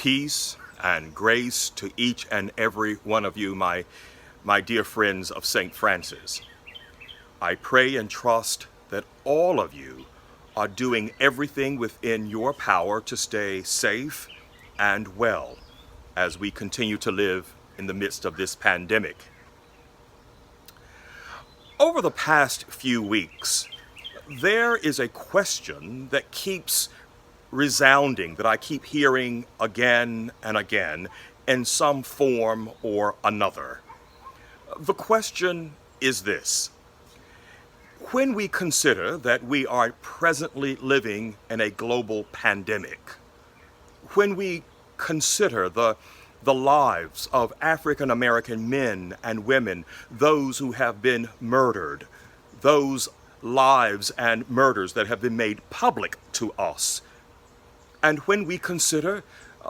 Peace and grace to each and every one of you, my dear friends of St. Francis. I pray and trust that all of you are doing everything within your power to stay safe and well as we continue to live in the midst of this pandemic. Over the past few weeks, there is a question that keeps resounding, that I keep hearing again and again in some form or another. The question is this: when we consider that we are presently living in a global pandemic, when we consider the lives of African American men and women, those who have been murdered, those lives and murders that have been made public to us, and when we consider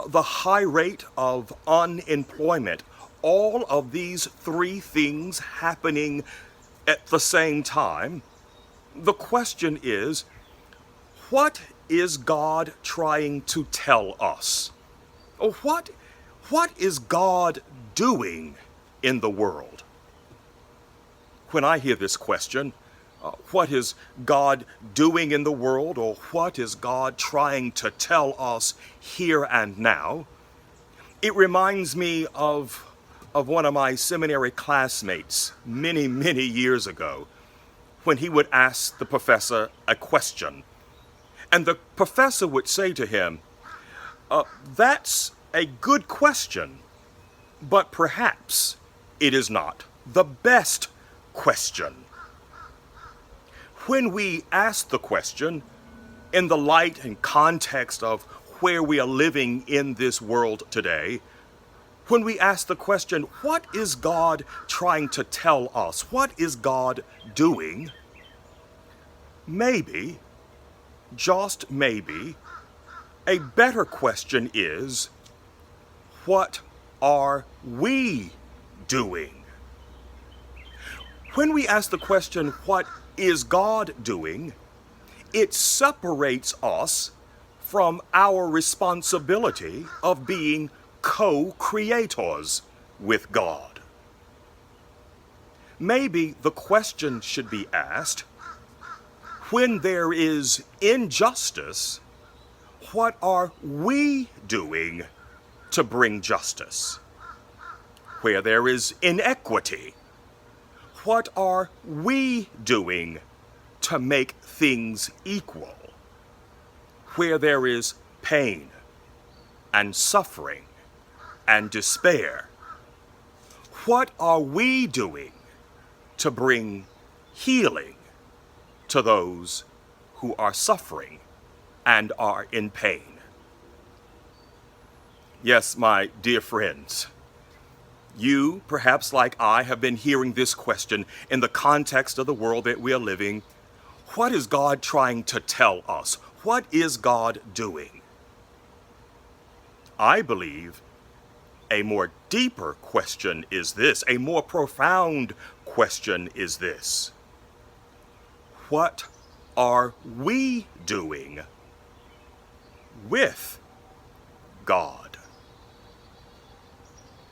the high rate of unemployment, all of these three things happening at the same time, the question is, what is God trying to tell us? Or what is God doing in the world? When I hear this question, what is God doing in the world, or what is God trying to tell us here and now? It reminds me of one of my seminary classmates many years ago, when he would ask the professor a question. And the professor would say to him, "That's a good question, but perhaps it is not the best question." When we ask the question in the light and context of where we are living in this world today, when we ask the question, what is God trying to tell us? What is God doing? Maybe, just maybe, a better question is, what are we doing? When we ask the question, what is God doing, it separates us from our responsibility of being co-creators with God. Maybe the question should be asked, when there is injustice, what are we doing to bring justice? Where there is inequity, what are we doing to make things equal? Where there is pain and suffering and despair, what are we doing to bring healing to those who are suffering and are in pain? Yes, my dear friends, you, perhaps like I, have been hearing this question in the context of the world that we are living. What is God trying to tell us? What is God doing? I believe a more deeper question is this, a more profound question is this: what are we doing with God?